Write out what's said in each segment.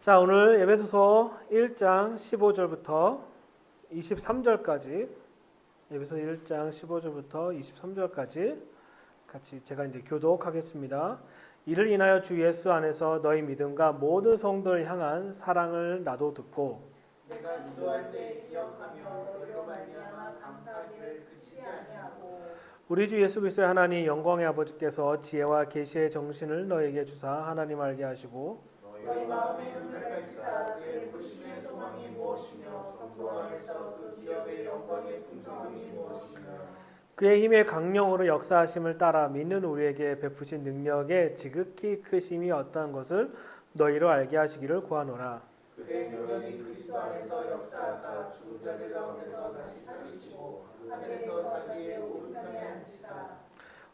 자, 오늘 에베소서 1장 15절부터 23절까지 에베소 1장 15절부터 23절까지 같이 제가 이제 교독하겠습니다. 이를 인하여 주 예수 안에서 너희 믿음과 모든 성도를 향한 사랑을 나도 듣고 내가 기도할 때 기억하며 너희로 말미암아 감사하기를 그치지 아니하고 우리 주 예수 그리스도의 하나님 영광의 아버지께서 지혜와 계시의 정신을 너에게 주사 하나님 알게 하시고 너희 마음의 눈을 밝히사 그의 부르심의 소망이 무엇이며 성도 안에서 그 기업의 영광의 풍성함이 무엇이며 그의 힘의 강령으로 역사하심을 따라 믿는 우리에게 베푸신 능력의 지극히 크심이 어떠한 것을 너희로 알게 하시기를 구하노라. 그의 능력이 그리스도 안에서 역사하사 죽은 자들 가운데서 다시 살리시고 하늘에서 자기의 오른편에 앉히사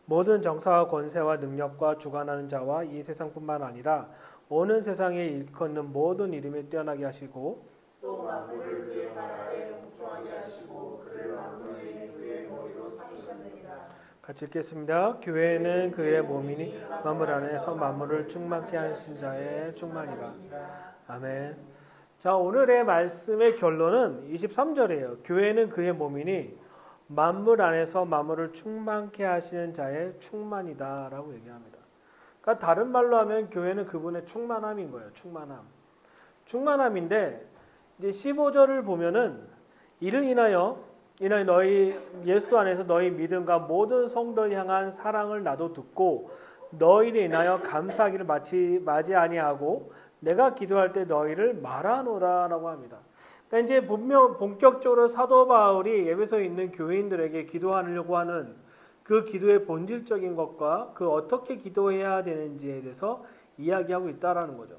모든 정사와 권세와 능력과 주관하는 자와 이 세상뿐만 아니라 오는 세상에 일컫는 모든 이름에 뛰어나게 하시고 또 만물을 그의 발 아래 복종하게 하시고 그를 만물 위에 그의 머리로 삼으셨느니라. 같이 읽겠습니다. 교회는 그의 몸이니 만물 안에서 만물을 충만케 하신 자의 충만이라. 아멘. 자, 오늘의 말씀의 결론은 23절이에요. 교회는 그의 몸이니 만물 안에서 만물을 충만케 하시는 자의 충만이다 라고 얘기합니다. 그러니까 다른 말로 하면 교회는 그분의 충만함인 거예요. 충만함인데 이제 15절을 보면은 이를 인하여 너희 예수 안에서 너희 믿음과 모든 성도를 향한 사랑을 나도 듣고 너희를 인하여 감사하기를 마지 아니하고 내가 기도할 때 너희를 말하노라라고 합니다. 그러니까 이제 본격적으로 사도 바울이 에베소에 있는 교인들에게 기도하려고 하는 그 기도의 본질적인 것과 그 어떻게 기도해야 되는지에 대해서 이야기하고 있다라는 거죠.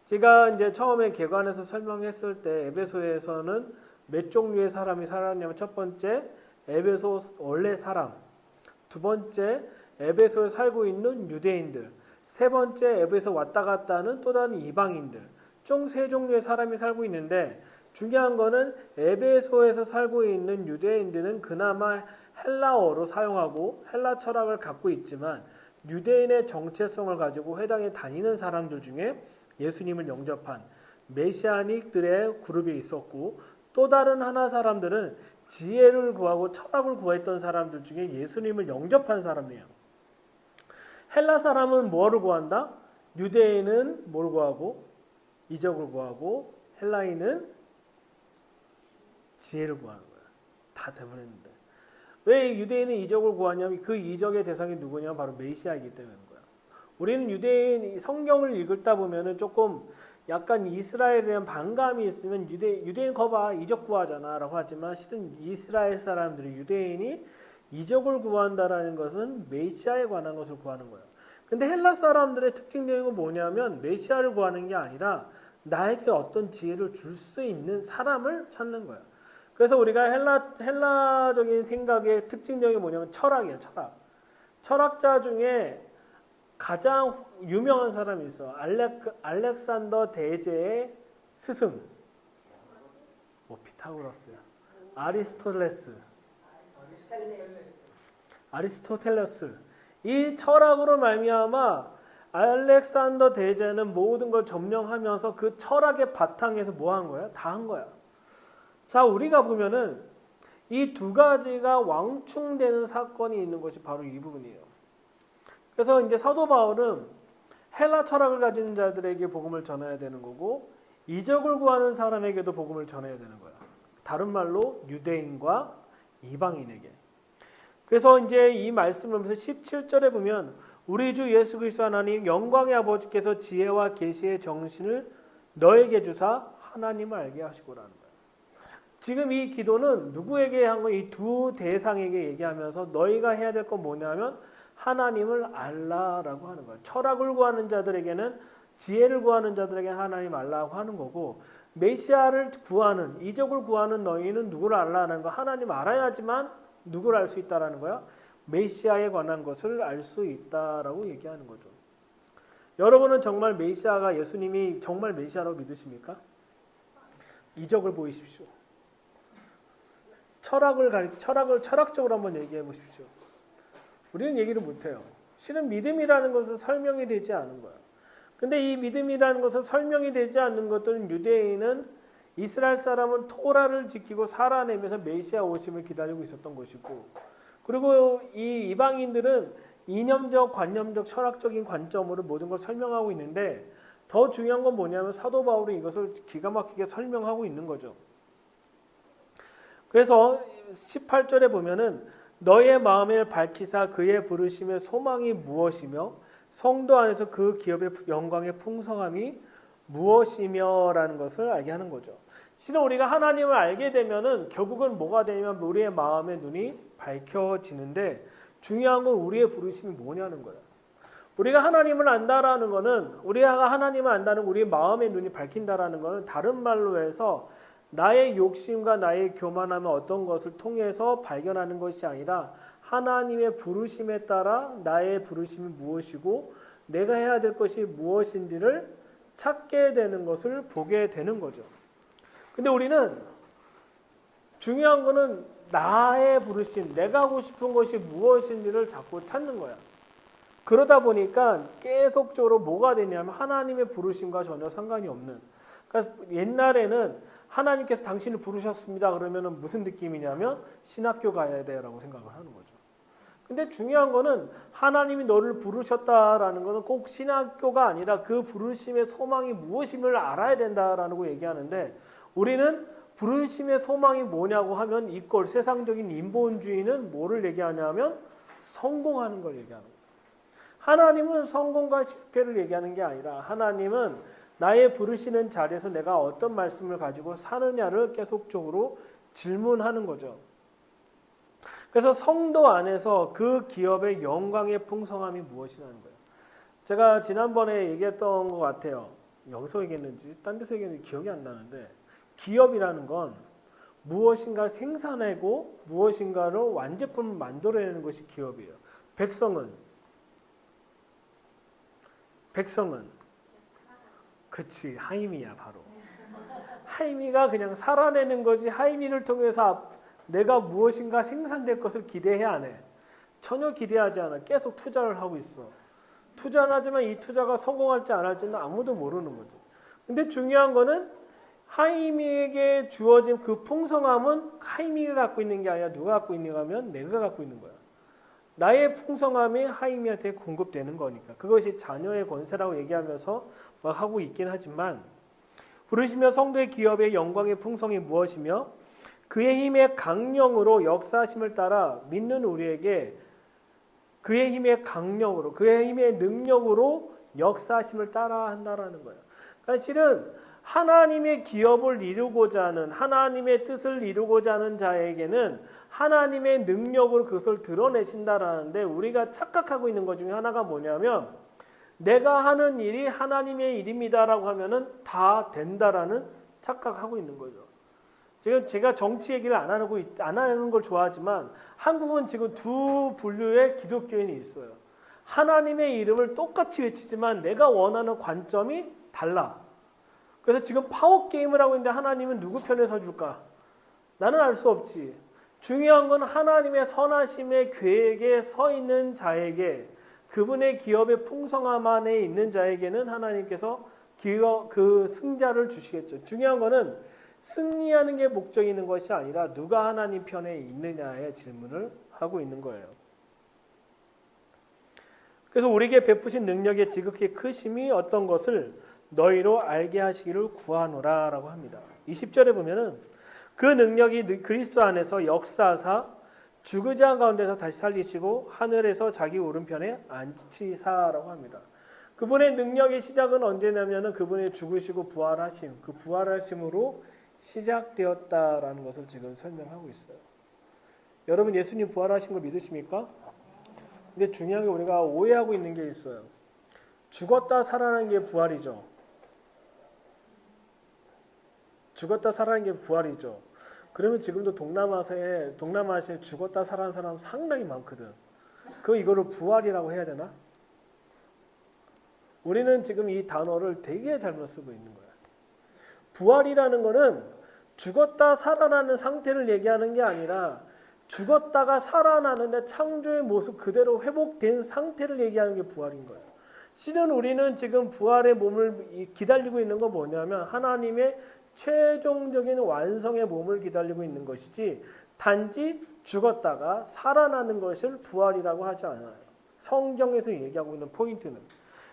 제가 이제 처음에 개관에서 설명했을 때 에베소에서는 몇 종류의 사람이 살았냐면 첫 번째 에베소 원래 사람, 두 번째 에베소에 살고 있는 유대인들, 세 번째 에베소 왔다 갔다 하는 또 다른 이방인들, 총 세 종류의 사람이 살고 있는데 중요한 거는 에베소에서 살고 있는 유대인들은 그나마 헬라어로 사용하고 헬라 철학을 갖고 있지만 유대인의 정체성을 가지고 회당에 다니는 사람들 중에 예수님을 영접한 메시아닉들의 그룹이 있었고 또 다른 하나 사람들은 지혜를 구하고 철학을 구했던 사람들 중에 예수님을 영접한 사람이에요. 헬라 사람은 뭐를 구한다? 유대인은 뭘 구하고? 이적을 구하고 헬라인은 지혜를 구하는 거예요. 다 돼버렸는데. 왜 유대인은 이적을 구하냐면 그 이적의 대상이 누구냐면 바로 메시아이기 때문인 거야. 우리는 유대인 성경을 읽다 보면은 조금 약간 이스라엘에 대한 반감이 있으면 유대인 거봐 이적 구하잖아 라고 하지만 실은 이스라엘 사람들이 유대인이 이적을 구한다라는 것은 메시아에 관한 것을 구하는 거예요. 근데 헬라 사람들의 특징적인 건 뭐냐면 메시아를 구하는 게 아니라 나에게 어떤 지혜를 줄 수 있는 사람을 찾는 거예요. 그래서 우리가 헬라적인 생각의 특징적인 게 뭐냐면 철학이에요. 철학자 중에 가장 유명한 사람이 있어. 알렉산더 대제의 스승. 뭐 피타고라스야. 아리스토텔레스. 이 철학으로 말미암아 알렉산더 대제는 모든 걸 점령하면서 그 철학의 바탕에서 뭐 한 거야? 다 한 거야. 자, 우리가 보면은 이 두 가지가 왕충되는 사건이 있는 것이 바로 이 부분이에요. 그래서 이제 사도 바울은 헬라 철학을 가진 자들에게 복음을 전해야 되는 거고 이적을 구하는 사람에게도 복음을 전해야 되는 거야. 다른 말로 유대인과 이방인에게. 그래서 이제 이 말씀을 보면서 17절에 보면 우리 주 예수 그리스도 하나님 영광의 아버지께서 지혜와 계시의 정신을 너에게 주사 하나님을 알게 하시고라는 거예요. 지금 이 기도는 누구에게 한 거? 이 두 대상에게 얘기하면서 너희가 해야 될 건 뭐냐면 하나님을 알라라고 하는 거예요. 철학을 구하는 자들에게는 지혜를 구하는 자들에게는 하나님 알라고 하는 거고 메시아를 구하는 이적을 구하는 너희는 누구를 알라는 거 하나님 알아야지만 누구를 알 수 있다라는 거야. 메시아에 관한 것을 알 수 있다라고 얘기하는 거죠. 여러분은 정말 메시아가 예수님이 정말 메시아라고 믿으십니까? 이적을 보이십시오. 철학적으로 한번 얘기해 보십시오. 우리는 얘기를 못해요. 실은 믿음이라는 것은 설명이 되지 않은 거예요. 근데 이 믿음이라는 것은 설명이 되지 않는 것들은 유대인은 이스라엘 사람은 토라를 지키고 살아내면서 메시아 오심을 기다리고 있었던 것이고, 그리고 이 이방인들은 이념적, 관념적, 철학적인 관점으로 모든 걸 설명하고 있는데, 더 중요한 건 뭐냐면 사도 바울이 이것을 기가 막히게 설명하고 있는 거죠. 그래서 18절에 보면은 너의 마음을 밝히사 그의 부르심의 소망이 무엇이며 성도 안에서 그 기업의 영광의 풍성함이 무엇이며 라는 것을 알게 하는 거죠. 실은 우리가 하나님을 알게 되면은 결국은 뭐가 되냐면 우리의 마음의 눈이 밝혀지는데, 중요한 건 우리의 부르심이 뭐냐는 거예요. 우리가 하나님을 안다라는 거는, 우리가 하나님을 안다는 우리의 마음의 눈이 밝힌다라는 거는 다른 말로 해서 나의 욕심과 나의 교만함의 어떤 것을 통해서 발견하는 것이 아니라 하나님의 부르심에 따라 나의 부르심이 무엇이고 내가 해야 될 것이 무엇인지를 찾게 되는 것을 보게 되는 거죠. 근데 우리는 중요한 거는 나의 부르심, 내가 하고 싶은 것이 무엇인지를 자꾸 찾는 거야. 그러다 보니까 계속적으로 뭐가 되냐면 하나님의 부르심과 전혀 상관이 없는. 그러니까 옛날에는 하나님께서 당신을 부르셨습니다. 그러면은 무슨 느낌이냐면 신학교 가야 돼라고 생각을 하는 거죠. 근데 중요한 거는 하나님이 너를 부르셨다라는 것은 꼭 신학교가 아니라 그 부르심의 소망이 무엇임을 알아야 된다라는 거 얘기하는데, 우리는 부르심의 소망이 뭐냐고 하면 이걸 세상적인 인본주의는 뭐를 얘기하냐면 성공하는 걸 얘기하는 거예요. 하나님은 성공과 실패를 얘기하는 게 아니라 하나님은 나의 부르시는 자리에서 내가 어떤 말씀을 가지고 사느냐를 계속적으로 질문하는 거죠. 그래서 성도 안에서 그 기업의 영광의 풍성함이 무엇이라는 거예요. 제가 지난번에 얘기했던 것 같아요. 여기서 얘기했는지 딴 데서 얘기했는지 기억이 안 나는데, 기업이라는 건 무엇인가를 생산하고 무엇인가를 완제품을 만들어내는 것이 기업이에요. 백성은 그치, 하임이야 바로. 하임이가 그냥 살아내는 거지, 하임이를 통해서 내가 무엇인가 생산될 것을 기대해 안 해. 전혀 기대하지 않아. 계속 투자를 하고 있어. 투자는 하지만 이 투자가 성공할지 안 할지는 아무도 모르는 거죠. 근데 중요한 거는 하임이에게 주어진 그 풍성함은 하임이가 갖고 있는 게 아니라 누가 갖고 있는가 하면 내가 갖고 있는 거야. 나의 풍성함이 하임이한테 공급되는 거니까. 그것이 자녀의 권세라고 얘기하면서 막 하고 있긴 하지만, 부르시며 성도의 기업의 영광의 풍성이 무엇이며 그의 힘의 강령으로 역사하심을 따라 믿는 우리에게 그의 힘의 강령으로, 그의 힘의 능력으로 역사하심을 따라 한다라는 거예요. 그러니까 실은 하나님의 기업을 이루고자 하는, 하나님의 뜻을 이루고자 하는 자에게는 하나님의 능력으로 그것을 드러내신다라는데, 우리가 착각하고 있는 것 중에 하나가 뭐냐면 내가 하는 일이 하나님의 일입니다라고 하면은 다 된다라는 착각하고 있는 거죠. 지금 제가 정치 얘기를 안 하는 걸 좋아하지만 한국은 지금 두 분류의 기독교인이 있어요. 하나님의 이름을 똑같이 외치지만 내가 원하는 관점이 달라. 그래서 지금 파워게임을 하고 있는데 하나님은 누구 편에 서줄까? 나는 알 수 없지. 중요한 건 하나님의 선하심의 계획에 서 있는 자에게, 그분의 기업의 풍성함 안에 있는 자에게는 하나님께서 그 승자를 주시겠죠. 중요한 거는 승리하는 게 목적이 있는 것이 아니라 누가 하나님 편에 있느냐의 질문을 하고 있는 거예요. 그래서 우리에게 베푸신 능력의 지극히 크심이 어떤 것을 너희로 알게 하시기를 구하노라 라고 합니다. 20절에 보면은 그 능력이 그리스도 안에서 역사하사 죽은 자 가운데서 다시 살리시고 하늘에서 자기 오른편에 앉히사라고 합니다. 그분의 능력의 시작은 언제냐면은 그분의 죽으시고 부활하심, 그 부활하심으로 시작되었다라는 것을 지금 설명하고 있어요. 여러분 예수님 부활하신 걸 믿으십니까? 근데 중요한 게 우리가 오해하고 있는 게 있어요. 죽었다 살아나는 게 부활이죠. 죽었다 살아나는 게 부활이죠. 그러면 지금도 동남아시아에 죽었다 살아난 사람 상당히 많거든. 이거를 부활이라고 해야 되나? 우리는 지금 이 단어를 되게 잘못 쓰고 있는 거야. 부활이라는 거는 죽었다 살아나는 상태를 얘기하는 게 아니라 죽었다가 살아나는데 창조의 모습 그대로 회복된 상태를 얘기하는 게 부활인 거예요. 실은 우리는 지금 부활의 몸을 기다리고 있는 건 뭐냐면 하나님의 최종적인 완성의 몸을 기다리고 있는 것이지 단지 죽었다가 살아나는 것을 부활이라고 하지 않아요. 성경에서 얘기하고 있는 포인트는.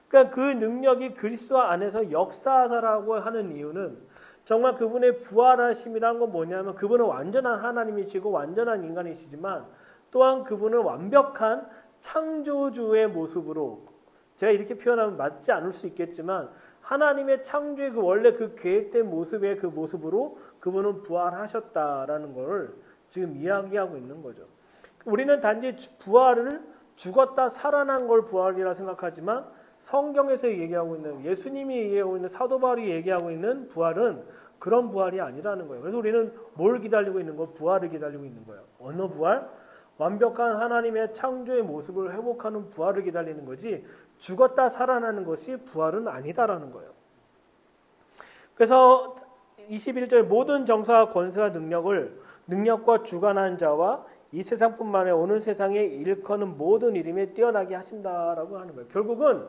그러니까 그 능력이 그리스도 안에서 역사하라고 하는 이유는 정말 그분의 부활하심이란 건 뭐냐면 그분은 완전한 하나님이시고 완전한 인간이시지만 또한 그분은 완벽한 창조주의 모습으로 제가 이렇게 표현하면 맞지 않을 수 있겠지만 하나님의 창조의 그 원래 그 계획된 모습의 그 모습으로 그분은 부활하셨다라는 것을 지금 이야기하고 있는 거죠. 우리는 단지 부활을 죽었다 살아난 걸 부활이라 생각하지만 성경에서 얘기하고 있는 예수님이 얘기하고 있는 사도 바울이 얘기하고 있는 부활은 그런 부활이 아니라는 거예요. 그래서 우리는 뭘 기다리고 있는 거? 부활을 기다리고 있는 거예요. 어느 부활? 완벽한 하나님의 창조의 모습을 회복하는 부활을 기다리는 거지 죽었다 살아나는 것이 부활은 아니다라는 거예요. 그래서 21절 모든 정사와 권세와 능력과 주관한 자와 이 세상뿐만 아니라 오는 세상에 일컫는 모든 이름에 뛰어나게 하신다라고 하는 거예요. 결국은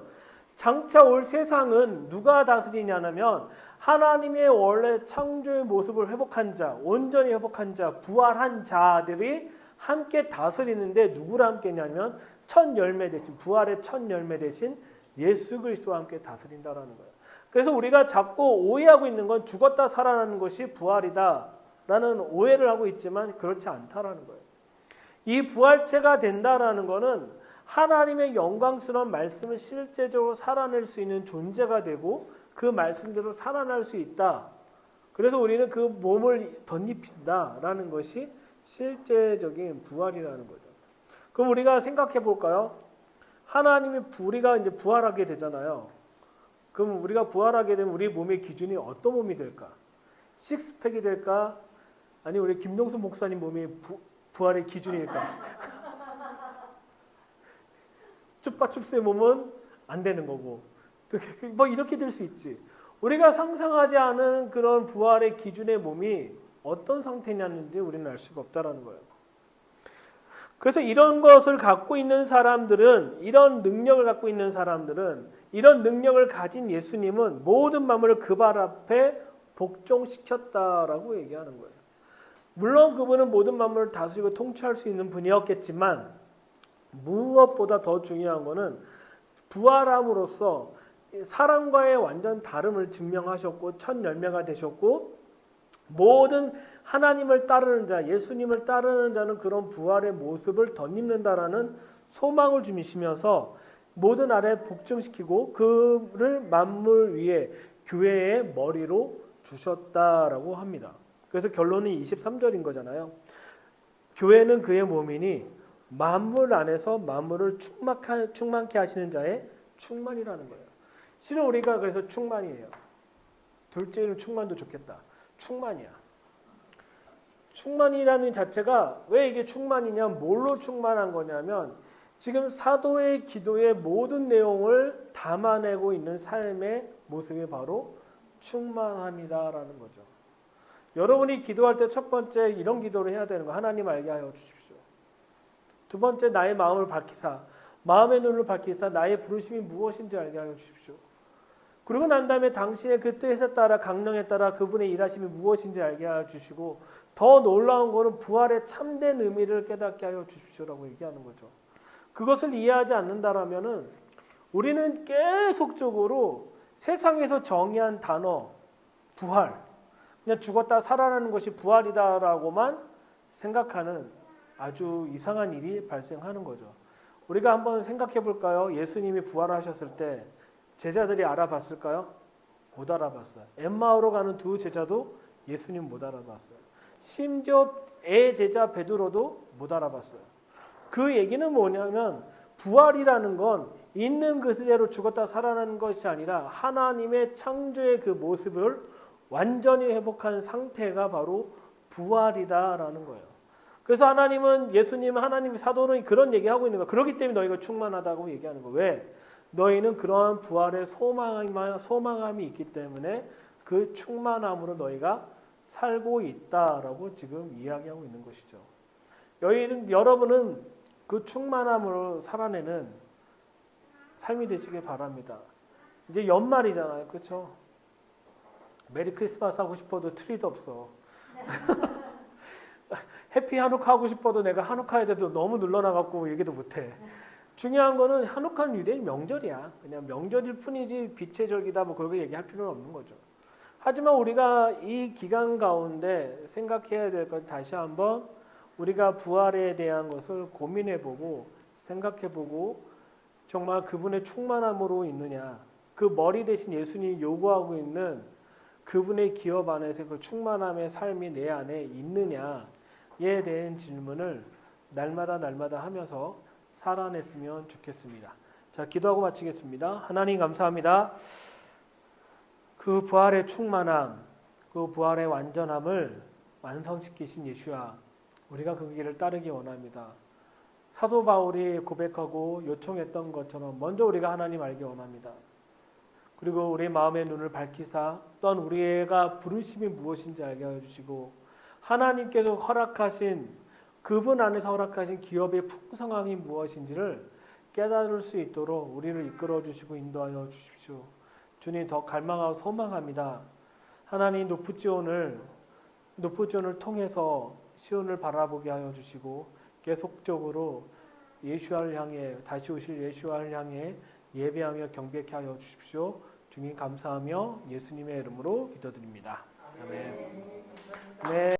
장차 올 세상은 누가 다스리냐면 하나님의 원래 창조의 모습을 회복한 자, 온전히 회복한 자, 부활한 자들이 함께 다스리는데 누구랑 함께냐면 첫 열매 대신 부활의 첫 열매 대신 예수 그리스도와 함께 다스린다라는 거예요. 그래서 우리가 자꾸 오해하고 있는 건 죽었다 살아나는 것이 부활이다라는 오해를 하고 있지만 그렇지 않다라는 거예요. 이 부활체가 된다라는 거는 하나님의 영광스러운 말씀을 실제적으로 살아낼 수 있는 존재가 되고 그 말씀대로 살아날 수 있다. 그래서 우리는 그 몸을 덧입힌다라는 것이 실제적인 부활이라는 거죠. 그럼 우리가 생각해 볼까요? 우리가 이제 부활하게 되잖아요. 그럼 우리가 부활하게 되면 우리 몸의 기준이 어떤 몸이 될까? 식스팩이 될까? 아니 우리 김동수 목사님 몸이 부활의 기준일까? 쭈빠춥스의 몸은 안 되는 거고 뭐 이렇게 될 수 있지. 우리가 상상하지 않은 그런 부활의 기준의 몸이 어떤 상태냐는지 우리는 알 수가 없다라는 거예요. 그래서 이런 것을 갖고 있는 사람들은 이런 능력을 갖고 있는 사람들은 이런 능력을 가진 예수님은 모든 만물을 그 발 앞에 복종시켰다라고 얘기하는 거예요. 물론 그분은 모든 만물을 다스리고 통치할 수 있는 분이었겠지만 무엇보다 더 중요한 것은 부활함으로써 사람과의 완전 다름을 증명하셨고 첫 열매가 되셨고 모든 하나님을 따르는 자, 예수님을 따르는 자는 그런 부활의 모습을 덧입는다라는 소망을 주시면서 모든 아래 복종시키고 그를 만물 위에 교회의 머리로 주셨다라고 합니다. 그래서 결론이 23절인 거잖아요. 교회는 그의 몸이니 만물 안에서 만물을 충만케 하시는 자의 충만이라는 거예요. 실은 우리가 그래서 충만이에요. 둘째는 충만도 좋겠다. 충만이야. 충만이라는 자체가 왜 이게 충만이냐, 뭘로 충만한 거냐면 지금 사도의 기도의 모든 내용을 담아내고 있는 삶의 모습이 바로 충만함이다라는 거죠. 여러분이 기도할 때 첫 번째 이런 기도를 해야 되는 거. 하나님 알게 하여 주십시오. 두 번째 나의 마음을 밝히사 마음의 눈을 밝히사 나의 부르심이 무엇인지 알게 하여 주십시오. 그러고 난 다음에 당신의 그 뜻에 따라 강령에 따라 그분의 일하심이 무엇인지 알게 하여 주시고 더 놀라운 것은 부활의 참된 의미를 깨닫게 하여 주십시오라고 얘기하는 거죠. 그것을 이해하지 않는다라면은 우리는 계속적으로 세상에서 정의한 단어 부활 그냥 죽었다 살아나는 것이 부활이다라고만 생각하는 아주 이상한 일이 발생하는 거죠. 우리가 한번 생각해 볼까요? 예수님이 부활하셨을 때 제자들이 알아봤을까요? 못 알아봤어요. 엠마오로 가는 두 제자도 예수님 못 알아봤어요. 심지어 제자 베드로도 못 알아봤어요. 그 얘기는 뭐냐면 부활이라는 건 있는 그대로 죽었다 살아나는 것이 아니라 하나님의 창조의 그 모습을 완전히 회복한 상태가 바로 부활이다라는 거예요. 그래서 예수님, 하나님, 사도는 그런 얘기하고 있는 거예요. 그렇기 때문에 너희가 충만하다고 얘기하는 거예요. 왜? 너희는 그러한 부활의 소망함이 있기 때문에 그 충만함으로 너희가 살고 있다라고 지금 이야기하고 있는 것이죠. 여러분은 그 충만함으로 삶이 되시길 바랍니다. 이제 연말이잖아요. 그렇죠? 메리 크리스마스 하고 싶어도 트리도 없어. 해피 한우카 하고 싶어도 내가 한우카에 대해서 너무 눌러나갖고 얘기도 못해. 중요한 거는 한우카는 유대인 명절이야. 그냥 명절일 뿐이지 빛의 절기다 뭐 그렇게 얘기할 필요는 없는 거죠. 하지만 우리가 이 기간 가운데 생각해야 될 건 다시 한번 우리가 부활에 대한 것을 고민해보고 생각해보고 정말 그분의 충만함으로 있느냐, 그 머리 대신 예수님이 요구하고 있는 그분의 기업 안에서 그 충만함의 삶이 내 안에 있느냐에 대한 질문을 날마다 하면서 살아냈으면 좋겠습니다. 자, 기도하고 마치겠습니다. 하나님 감사합니다. 그 부활의 충만함, 그 부활의 완전함을 완성시키신 예수야, 우리가 그 길을 따르기 원합니다. 사도 바울이 고백하고 요청했던 것처럼 먼저 우리가 하나님 알기 원합니다. 그리고 우리 마음의 눈을 밝히사 또한 우리가 부르심이 무엇인지 알게 해주시고 하나님께서 허락하신 그분 안에서 허락하신 기업의 풍성함이 무엇인지를 깨달을 수 있도록 우리를 이끌어 주시고 인도하여 주십시오. 주님, 더 갈망하고 소망합니다. 하나님, 높은 지온을 통해서 시온을 바라보게 하여 주시고 계속적으로 예수를 향해, 다시 오실 예수를 향해 예배하며 경배케 하여 주십시오. 주님 감사하며 예수님의 이름으로 기도드립니다. 아멘. 네.